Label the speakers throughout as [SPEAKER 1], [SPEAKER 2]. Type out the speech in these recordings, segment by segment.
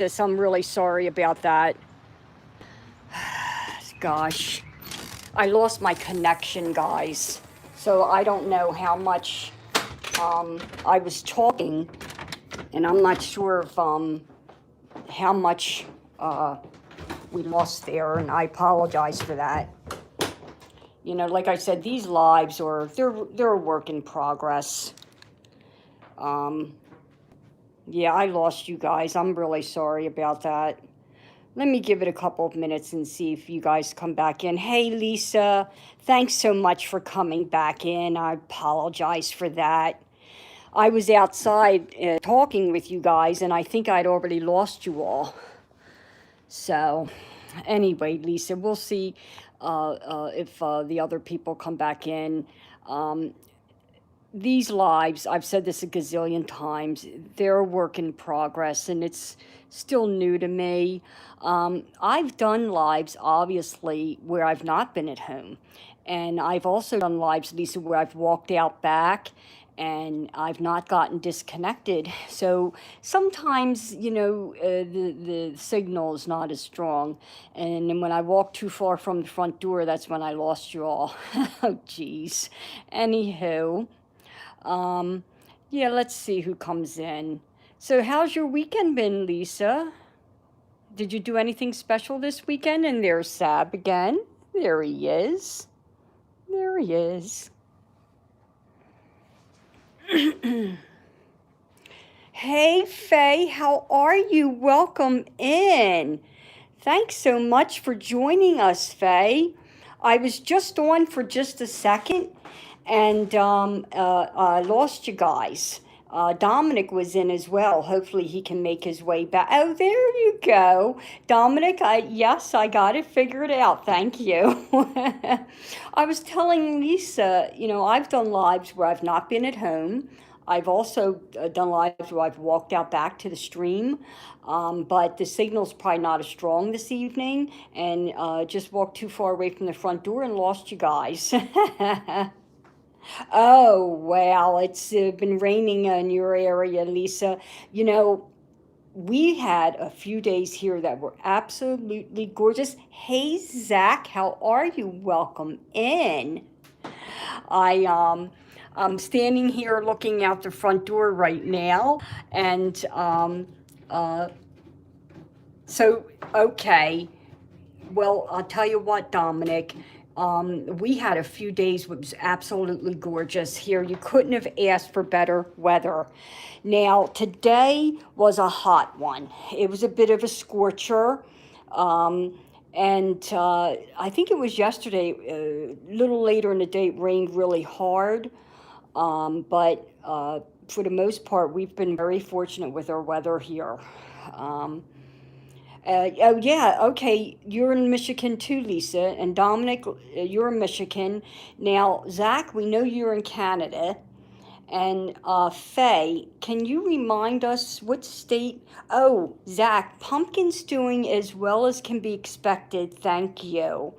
[SPEAKER 1] this. I'm really sorry about that. Gosh, I lost my connection, guys. So I don't know how much I was talking, and I'm not sure if how much uh, we lost there, and I apologize for that. You know, like I said, these lives are they're a work in progress. Um, yeah, I lost you guys. I'm really sorry about that. Let me give it a couple of minutes and see if you guys come back in. Hey, Lisa, thanks so much for coming back in. I apologize for that. I was outside talking with you guys, and I think I'd already lost you all. So, anyway, Lisa, we'll see if the other people come back in. Um, these lives, I've said this a gazillion times, they're a work in progress and it's still new to me. I've done lives, obviously, where I've not been at home. And I've also done lives, Lisa, where I've walked out back and I've not gotten disconnected. So sometimes, the signal is not as strong. And then when I walk too far from the front door, that's when I lost you all. Oh, geez. Anywho. Um, yeah, let's see who comes in. So, how's your weekend been, Lisa? Did you do anything special this weekend? And there's Sab again. There he is. There he is. Hey, Faye, how are you? Welcome in. Thanks so much for joining us, Faye. I was just on for just a second and I lost you guys. Dominic was in as well. Hopefully he can make his way back. Oh, there you go. Dominic, yes, I got it figured out. Thank you. I was telling Lisa, I've done lives where I've not been at home. I've also done lives where I've walked out back to the stream, but the signal's probably not as strong this evening, and just walked too far away from the front door and lost you guys. Oh, well, it's been raining in your area, Lisa. You know, we had a few days here that were absolutely gorgeous. Hey, Zach, how are you? Welcome in. I'm standing here looking out the front door right now, and uh, so okay. Well, I'll tell you what, Dominic. We had a few days which was absolutely gorgeous here. You couldn't have asked for better weather. Now, today was a hot one. It was a bit of a scorcher. Um, and I think it was yesterday, a little later in the day, it rained really hard. But for the most part, we've been very fortunate with our weather here. Um, oh yeah, okay. You're in Michigan too, Lisa, and Dominic, you're in Michigan. Now, Zach, we know you're in Canada, and Faye, can you remind us what state? Oh, Zach, Pumpkin's doing as well as can be expected. Thank you.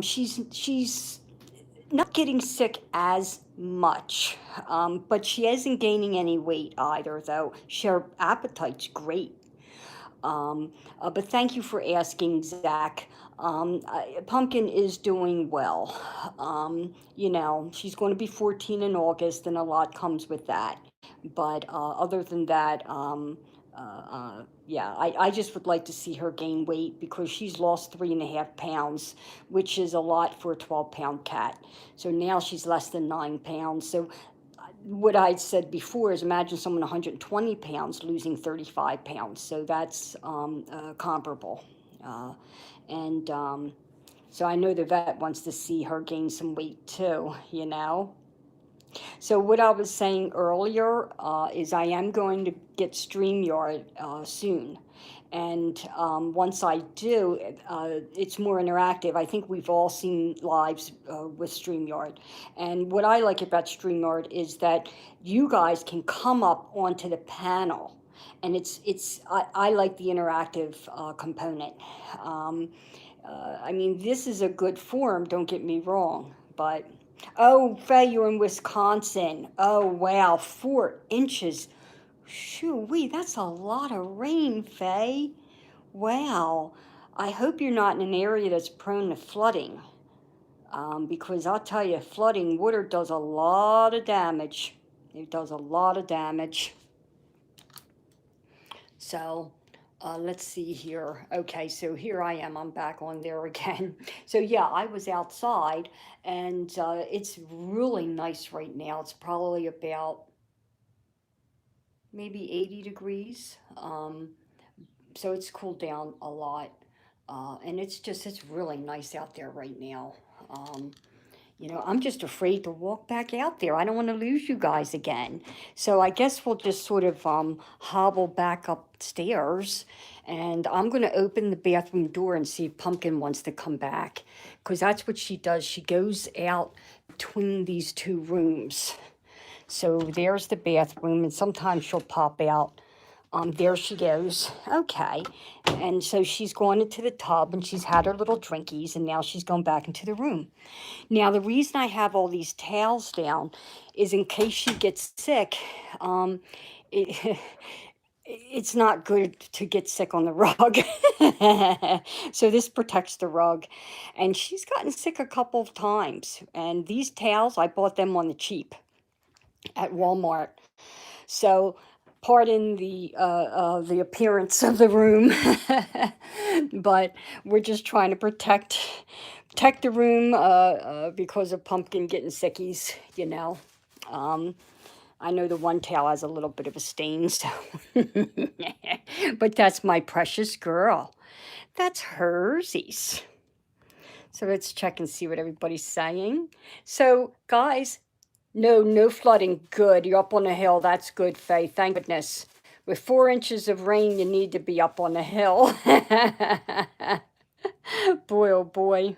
[SPEAKER 1] She's not getting sick as much, but she isn't gaining any weight either, though. Her appetite's great. But thank you for asking, Zach. Pumpkin is doing well. She's going to be 14 in August, and a lot comes with that. But other than that, yeah, I just would like to see her gain weight because she's lost 3.5 pounds, which is a lot for a 12-pound cat. So now she's less than 9 pounds. So what I'd said before is imagine someone 120 pounds losing 35 pounds. So that's comparable. And so I know the vet wants to see her gain some weight too. So what I was saying earlier is I am going to get StreamYard soon. And once I do, it's more interactive. I think we've all seen lives with StreamYard. And what I like about StreamYard is that you guys can come up onto the panel. And I like the interactive component. I mean, this is a good forum, don't get me wrong. But, oh, Faye, you're in Wisconsin. Oh, wow, 4 inches. Shoo-wee, that's a lot of rain, Faye. Wow. I hope you're not in an area that's prone to flooding. Because I'll tell you, flooding water does a lot of damage. It does a lot of damage. So let's see here. Okay, so here I am. I'm back on there again. So yeah, I was outside, and it's really nice right now. It's probably about maybe 80 degrees. So it's cooled down a lot. And it's really nice out there right now. Um, I'm just afraid to walk back out there. I don't want to lose you guys again. So I guess we'll just sort of hobble back upstairs. And I'm going to open the bathroom door and see if Pumpkin wants to come back. Because that's what she does. She goes out between these two rooms. So there's the bathroom, and sometimes she'll pop out. There she goes. Okay. And so she's gone into the tub and she's had her little drinkies, and now she's going back into the room. Now, the reason I have all these towels down is in case she gets sick. It, it's not good to get sick on the rug. So this protects the rug. And she's gotten sick a couple of times. And these towels, I bought them on the cheap at Walmart. So pardon the appearance of the room, but we're just trying to protect the room because of Pumpkin getting sickies. Um, I know the one towel has a little bit of a stain, so but that's my precious girl. That's hersies. So let's check and see what everybody's saying. So, guys, no flooding. Good. You're up on the hill. That's good, Faye. Thank goodness. With 4 inches of rain, you need to be up on the hill. Boy, oh boy.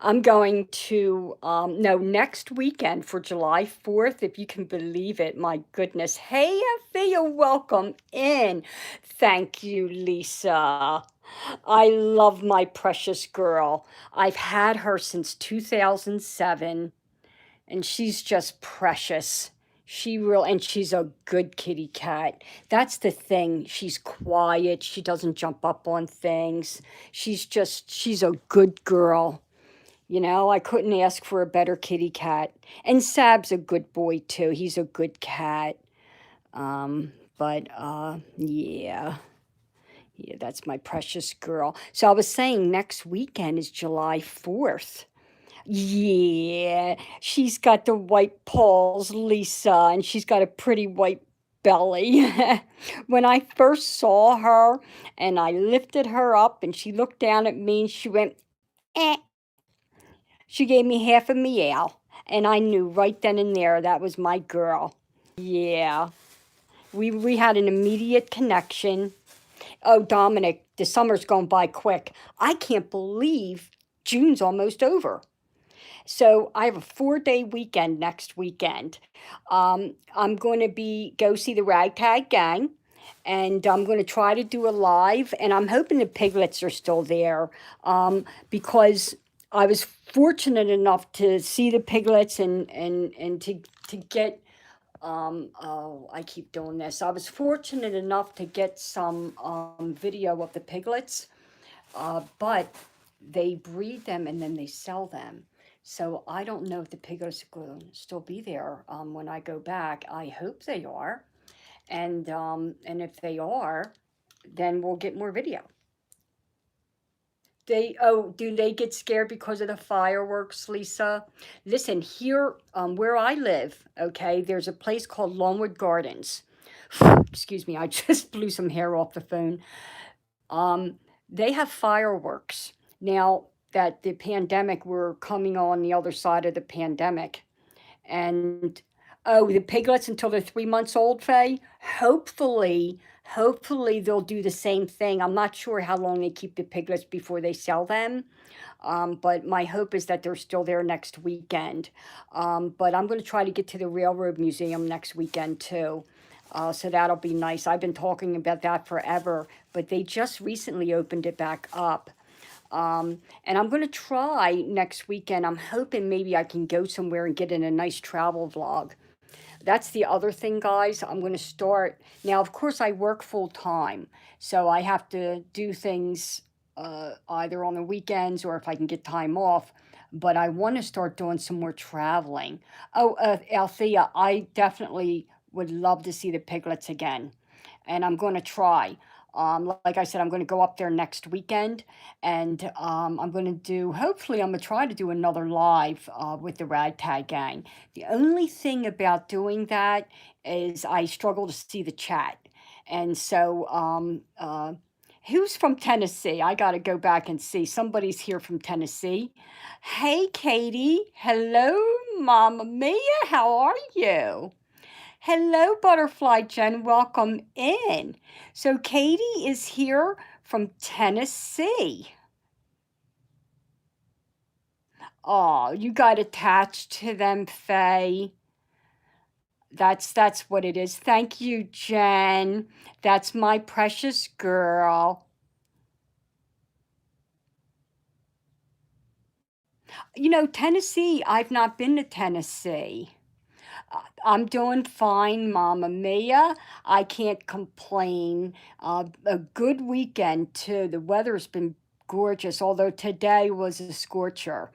[SPEAKER 1] I'm going to, no, next weekend for July 4th, if you can believe it. My goodness. Hey, Effie, welcome in. Thank you, Lisa. I love my precious girl. I've had her since 2007, and she's just precious. And she's a good kitty cat. That's the thing. She's quiet. She doesn't jump up on things. She's a good girl. I couldn't ask for a better kitty cat. And Sab's a good boy too. He's a good cat. But yeah. Yeah, that's my precious girl. So I was saying next weekend is July 4th. Yeah, she's got the white paws, Lisa, and she's got a pretty white belly. When I first saw her and I lifted her up and she looked down at me and she went, eh. She gave me half a meow, and I knew right then and there that was my girl. Yeah, we had an immediate connection. Oh, Dominic, the summer's gone by quick. I can't believe June's almost over. So I have a 4-day weekend next weekend. I'm going to go see the Ragtag Gang, and I'm going to try to do a live. And I'm hoping the piglets are still there, because I was fortunate enough to see the piglets and to get. Oh, I keep doing this. I was fortunate enough to get some video of the piglets, but they breed them and then they sell them. So I don't know if the piglets are going to still be there when I go back. I hope they are, and if they are, then we'll get more video. Do they get scared because of the fireworks, Lisa? Listen, here where I live, okay, there's a place called Longwood Gardens. Excuse me, I just blew some hair off the phone. They have fireworks. Now that the pandemic, we're coming on the other side of the pandemic. And oh, the piglets until they're 3 months old, Faye? Hopefully they'll do the same thing. I'm not sure how long they keep the piglets before they sell them. But my hope is that they're still there next weekend. But I'm going to try to get to the Railroad Museum next weekend too. So that'll be nice. I've been talking about that forever, but they just recently opened it back up. And I'm going to try next weekend. I'm hoping maybe I can go somewhere and get in a nice travel vlog. That's the other thing, guys. I'm going to start now. Of course, I work full time, so I have to do things either on the weekends or if I can get time off. But I want to start doing some more traveling. Oh, Althea, I definitely would love to see the piglets again, and I'm going to try. Like I said, I'm going to go up there next weekend, and I'm going to do. Hopefully, I'm going to try to do another live with the Ragtag Gang. The only thing about doing that is I struggle to see the chat. And so, who's from Tennessee? I got to go back and see. Somebody's here from Tennessee. Hey, Katie. Hello, Mama Mia. How are you? Hello, Butterfly Jen. Welcome in. So, Katie is here from Tennessee. Oh, you got attached to them, Faye. That's what it is. Thank you, Jen. That's my precious girl. You know, Tennessee, I've not been to Tennessee. I'm doing fine, Mama Mia. I can't complain. A good weekend, too. The weather's been gorgeous, although today was a scorcher.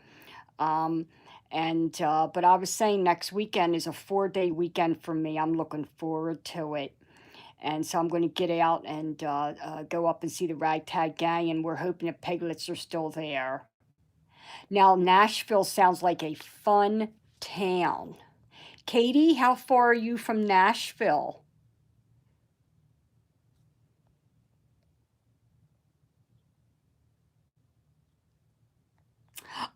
[SPEAKER 1] Um, but I was saying next weekend is a 4-day weekend for me. I'm looking forward to it. And so I'm going to get out and go up and see the Ragtag Gang, and we're hoping the piglets are still there. Now, Nashville sounds like a fun town. Katie, how far are you from Nashville?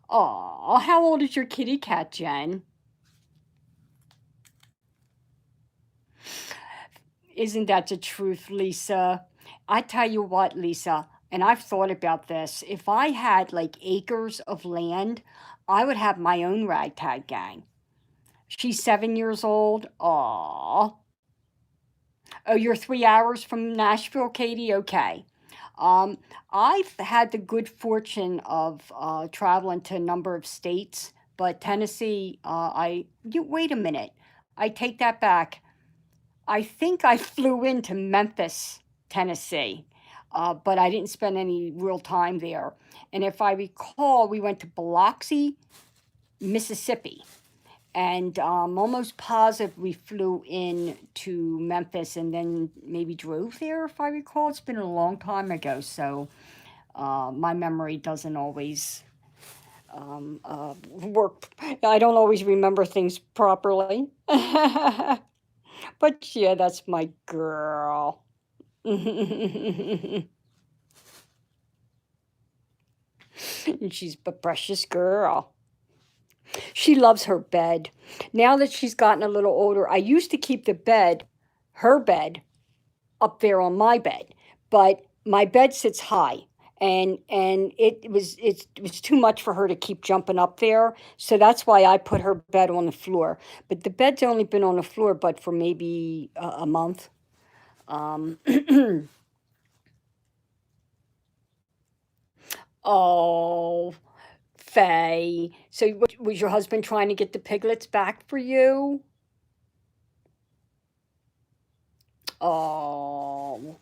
[SPEAKER 1] Aw, how old is your kitty cat, Jen? Isn't that the truth, Lisa? I tell you what, Lisa, and I've thought about this. If I had like acres of land, I would have my own Ragtag Gang. She's 7 years old. Aw. Oh, you're 3 hours from Nashville, Katie? Okay. Um, I've had the good fortune of traveling to a number of states, but Tennessee, wait a minute. I take that back. I think I flew into Memphis, Tennessee, but I didn't spend any real time there. And if I recall, we went to Biloxi, Mississippi. And almost positive we flew in to Memphis and then maybe drove there, if I recall. It's been a long time ago, so my memory doesn't always work. I don't always remember things properly. But yeah, that's my girl. And she's a precious girl. She loves her bed. Now that she's gotten a little older, I used to keep the bed, her bed, up there on my bed, but my bed sits high. And it was too much for her to keep jumping up there, so that's why I put her bed on the floor. But the bed's only been on the floor, but for maybe a month. Um, oh, Faye. So was your husband trying to get the piglets back for you? Oh,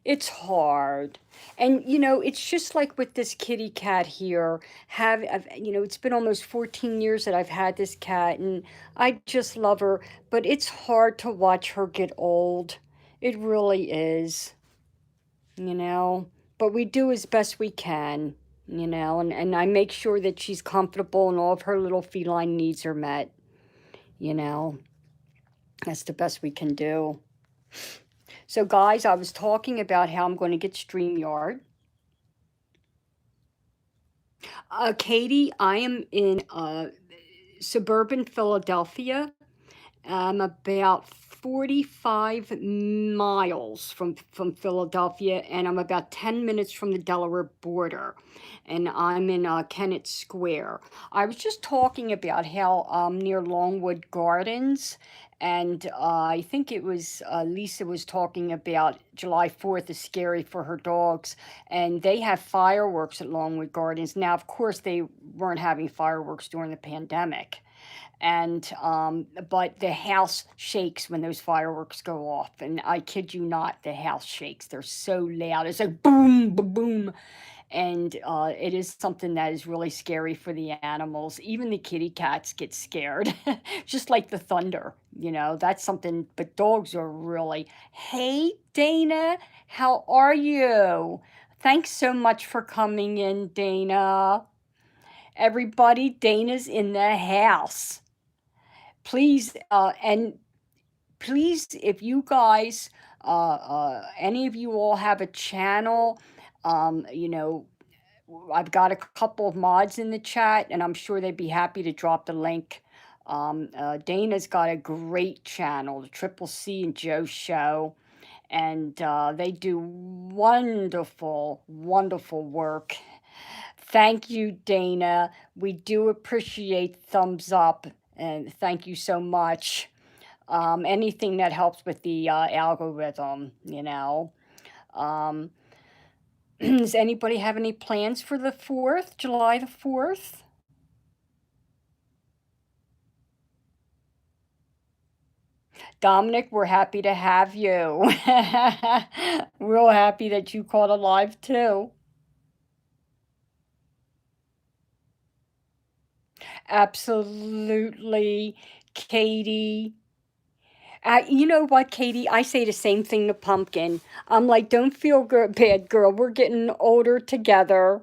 [SPEAKER 1] it's hard. And it's just like with this kitty cat here. It's been almost 14 years that I've had this cat and I just love her, but it's hard to watch her get old. It really is, you know. But we do as best we can, and I make sure that she's comfortable and all of her little feline needs are met, you know. That's the best we can do. So, guys, I was talking about how I'm going to get StreamYard. Katie, I am in suburban Philadelphia. I'm about 45 miles from Philadelphia, and I'm about 10 minutes from the Delaware border. And I'm in Kennett Square. I was just talking about how near Longwood Gardens, and I think it was Lisa was talking about July 4th is scary for her dogs, and they have fireworks at Longwood Gardens. Now, of course, they weren't having fireworks during the pandemic. And but the house shakes when those fireworks go off, and I kid you not, the house shakes. They're so loud. It's like boom, boom, boom, and it is something that is really scary for the animals. Even the kitty cats get scared, just like the thunder. That's something. But dogs are really. Hey, Dana, how are you? Thanks so much for coming in, Dana. Everybody, Dana's in the house. Please, and please, if you guys, any of you all have a channel, um, you know, I've got a couple of mods in the chat, and I'm sure they'd be happy to drop the link. Dana's got a great channel, the Triple C and Joe Show, and they do wonderful, wonderful work. Thank you, Dana. We do appreciate thumbs up, and thank you so much. Anything that helps with the algorithm. Um, does anybody have any plans for the 4th, July the 4th? Dominic, we're happy to have you. Real happy that you caught alive too. Absolutely, Katie. You know what, Katie? I say the same thing to Pumpkin. I'm like, don't feel bad, girl. We're getting older together.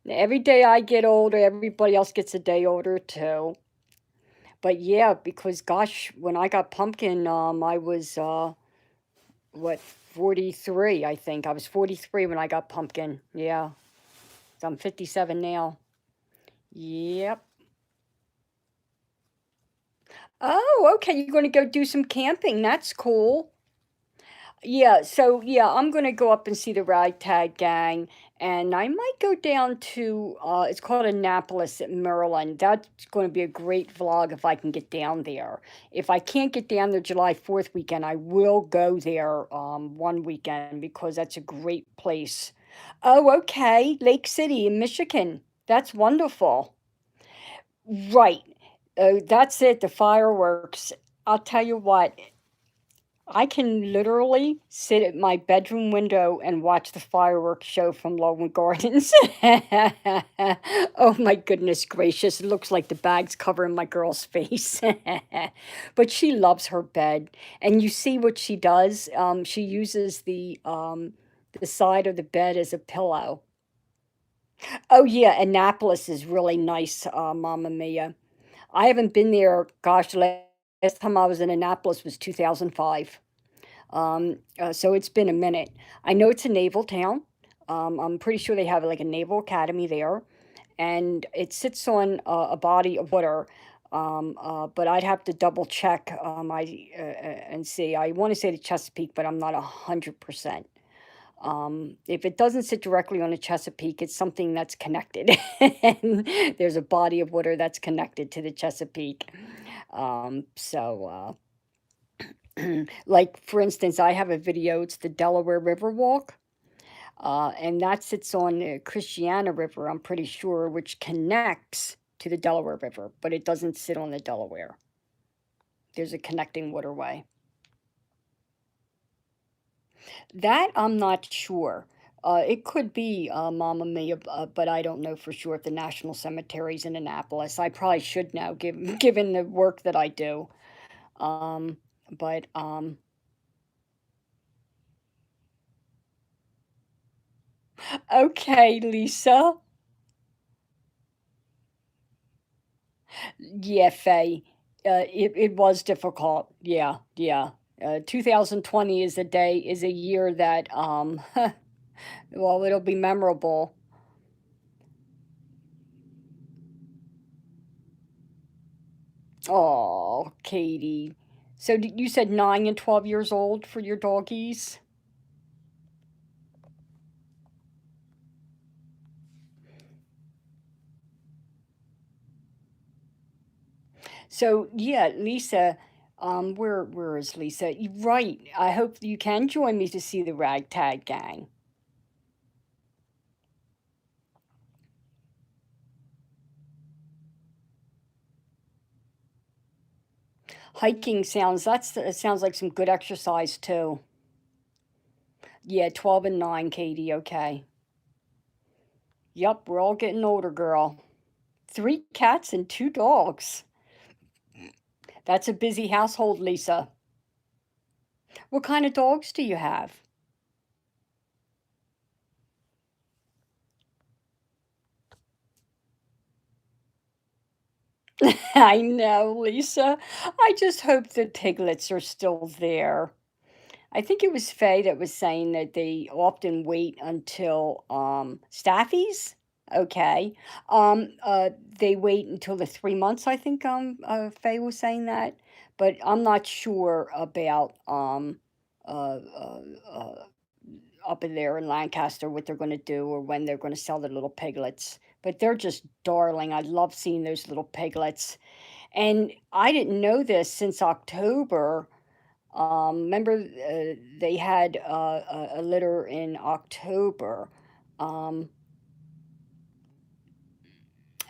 [SPEAKER 1] Every day I get older, everybody else gets a day older too. But yeah, because gosh, when I got Pumpkin, I was what 43, I think. I was 43 when I got Pumpkin. Yeah. So I'm 57 now. Yep. Oh, okay. You're going to go do some camping. That's cool. Yeah, so yeah, I'm gonna go up and see the Ragtag Gang, and I might go down to it's called Annapolis in Maryland. That's going to be a great vlog if I can get down there. If I can't get down there July 4th weekend, I will go there one weekend because that's a great place. Oh, okay, Lake City in Michigan. That's wonderful. Right. That's it, the fireworks. I'll tell you what, I can literally sit at my bedroom window and watch the fireworks show from Logan Gardens. Oh my goodness gracious. It looks like the bag's covering my girl's face. But she loves her bed. And you see what she does? She uses the side of the bed as a pillow. Oh yeah, Annapolis is really nice, Mamma Mia. I haven't been there, gosh, last time I was in Annapolis was 2005. So it's been a minute. I know it's a naval town. I'm pretty sure they have like a naval academy there, and it sits on a body of water. But I'd have to double check and see. I want to say the Chesapeake, but I'm not 100%. If it doesn't sit directly on the Chesapeake, it's something that's connected. And there's a body of water that's connected to the Chesapeake. So like for instance, I have a video. It's the Delaware River Walk, and that sits on the Christiana River. I'm pretty sure, which connects to the Delaware River, but it doesn't sit on the Delaware. There's a connecting waterway. That I'm not sure. It could be Mamma Mia, but I don't know for sure if the National Cemetery's in Annapolis. I probably should know, given the work that I do. Um, but okay, Lisa. Yeah, Faye. It was difficult. Yeah, yeah. 2020 is a year that well, it'll be memorable. Oh, Katie. So you said 9 and 12 years old for your doggies? So yeah, Lisa, where is Lisa? Right. I hope you can join me to see the Ragtag Gang. Hiking sounds like some good exercise too. Yeah, 12 and 9, Katie. Okay. Yep, we're all getting older, girl. 3 cats and 2 dogs. That's a busy household, Lisa. What kind of dogs do you have? I know, Lisa. I just hope the piglets are still there. I think it was Faye that was saying that they often wait until staffies. Okay. They wait until the 3 months. I think Faye was saying that, but I'm not sure about uh, uh, uh, up in there in Lancaster what they're going to do or when they're going to sell the little piglets. But they're just darling. I love seeing those little piglets. And I didn't know this since October. Remember, they had a litter in October. Um,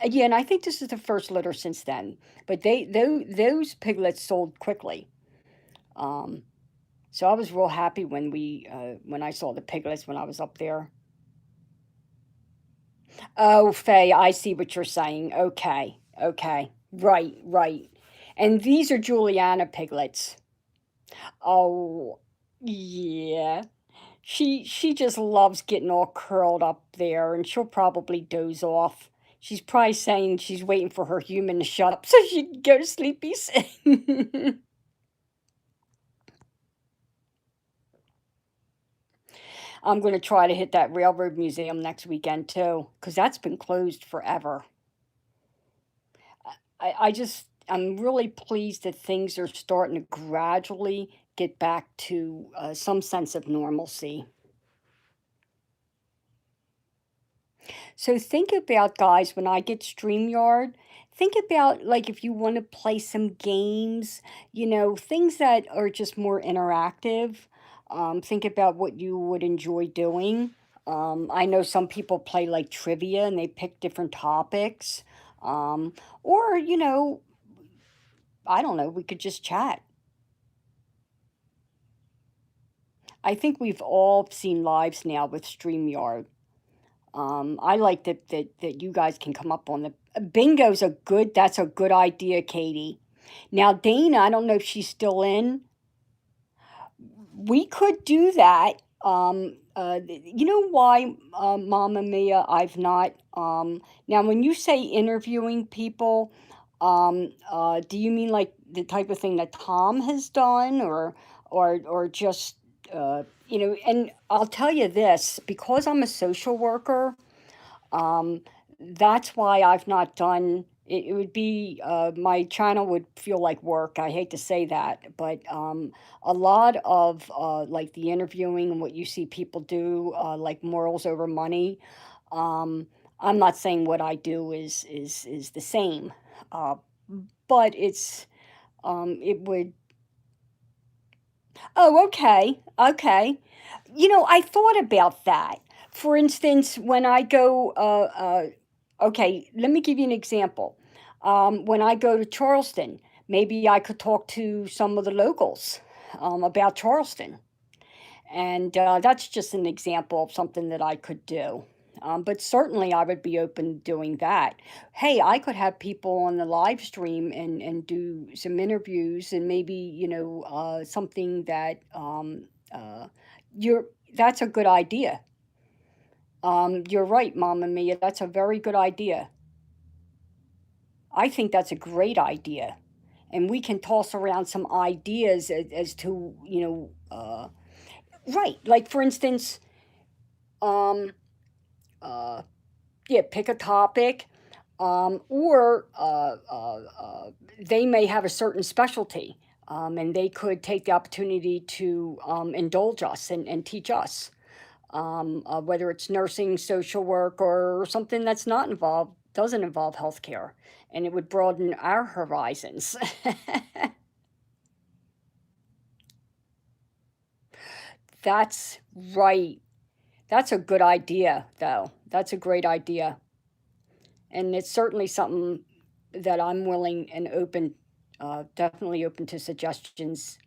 [SPEAKER 1] yeah, and I think this is the first litter since then. But those piglets sold quickly. Um, so I was real happy when I saw the piglets when I was up there. Oh, Faye, I see what you're saying. Okay, okay, right, right. And these are Juliana piglets. Oh, yeah. She just loves getting all curled up there, and she'll probably doze off. She's probably saying she's waiting for her human to shut up so she can go to sleepy. I'm going to try to hit that railroad museum next weekend too, because that's been closed forever. I'm really pleased that things are starting to gradually get back to some sense of normalcy. So think about, guys, when I get StreamYard, think about like if you want to play some games, things that are just more interactive. Think about what you would enjoy doing. I know some people play like trivia and they pick different topics. Um, or, I don't know, we could just chat. I think we've all seen lives now with StreamYard. I like that you guys can come up on the bingo's a good that's a good idea, Katie. Now Dana, I don't know if she's still in. We could do that. You know why, Mama Mia, I've not now when you say interviewing people, do you mean like the type of thing that Tom has done or just and I'll tell you this, because I'm a social worker. Um, that's why I've not done it. It would be my channel would feel like work. I hate to say that, but a lot of like the interviewing and what you see people do, like morals over money. Um, I'm not saying what I do is the same, uh, but it would. Oh, okay, okay. I thought about that. For instance, when I go, okay, let me give you an example. When I go to Charleston, maybe I could talk to some of the locals about Charleston. And that's just an example of something that I could do. But certainly I would be open to doing that. Hey, I could have people on the live stream and do some interviews and maybe, something that uh, you're, that's a good idea. You're right, Mama Mia. That's a very good idea. I think that's a great idea. And we can toss around some ideas as to, right. Like, for instance, um, uh, yeah, pick a topic, or they may have a certain specialty, and they could take the opportunity to indulge us and teach us, whether it's nursing, social work, or something that's not involved, doesn't involve healthcare, and it would broaden our horizons. That's right. That's a good idea, though. That's a great idea. And it's certainly something that I'm willing and open Definitely open to suggestions.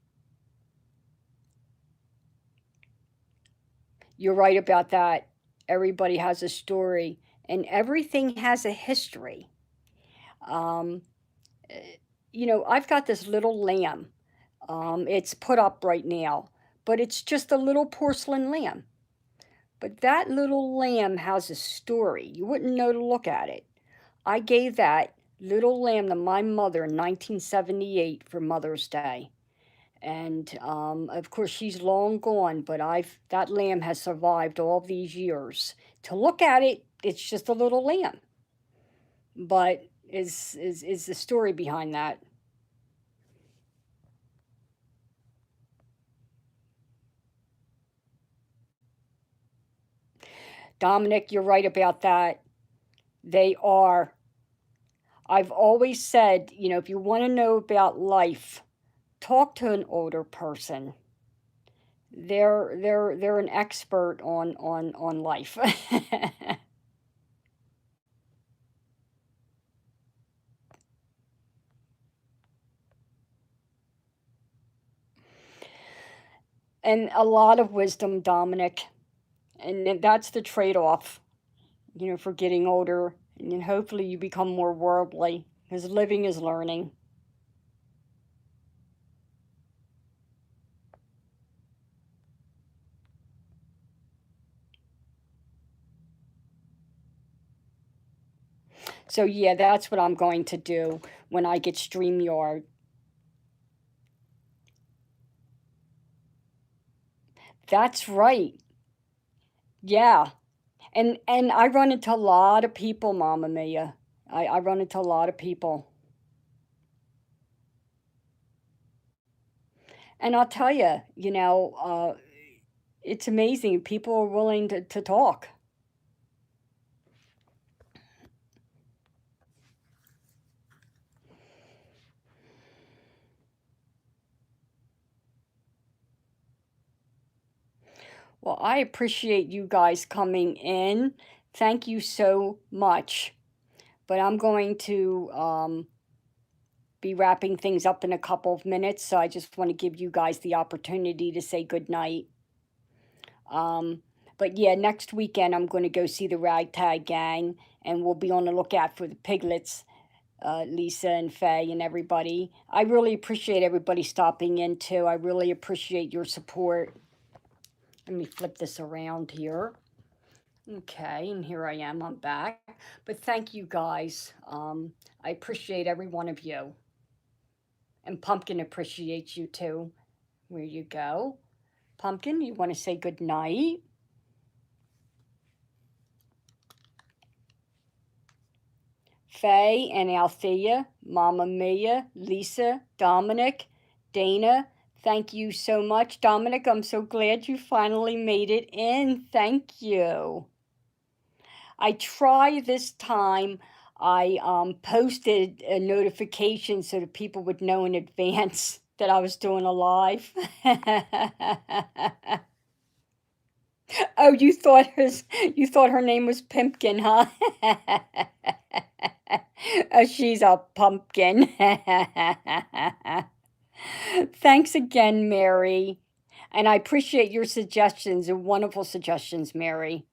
[SPEAKER 1] You're right about that. Everybody has a story, and everything has a history. Um, eh, I've got this little lamb. It's put up right now, but it's just a little porcelain lamb. But that little lamb has a story. You wouldn't know to look at it. I gave that little lamb to my mother in 1978 for Mother's Day. And of course, she's long gone, but that lamb has survived all these years. To look at it, it's just a little lamb, but is the story behind that. Dominic, you're right about that. They are. I've always said, if you want to know about life, talk to an older person. They're an expert on life. And a lot of wisdom, Dominic. And that's the trade-off, for getting older. And then hopefully you become more worldly because living is learning. So yeah, that's what I'm going to do when I get StreamYard. That's right. Yeah. And I run into a lot of people, Mama Mia. I run into a lot of people. And I'll tell you, it's amazing. People are willing to talk. Well, I appreciate you guys coming in. Thank you so much. But I'm going to be wrapping things up in a couple of minutes. So I just want to give you guys the opportunity to say good night. Um, but yeah, next weekend I'm going to go see the Ragtag Gang, and we'll be on the lookout for the piglets, Lisa and Faye and everybody. I really appreciate everybody stopping in too. I really appreciate your support. Let me flip this around here. Okay, and here I am. I'm back. But thank you guys. I appreciate every one of you. And Pumpkin appreciates you too. Where you go. Pumpkin, you want to say good night? Faye and Althea, Mama Mia, Lisa, Dominic, Dana, thank you so much. Dominic, I'm so glad you finally made it in. Thank you. I try this time. I posted a notification so that people would know in advance that I was doing a live. Oh, you thought her name was Pimpkin, huh? Oh, she's a pumpkin. Thanks again, Mary. And I appreciate your suggestions and wonderful suggestions, Mary.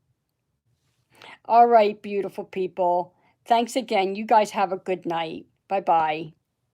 [SPEAKER 1] All right, beautiful people. Thanks again. You guys have a good night. Bye bye.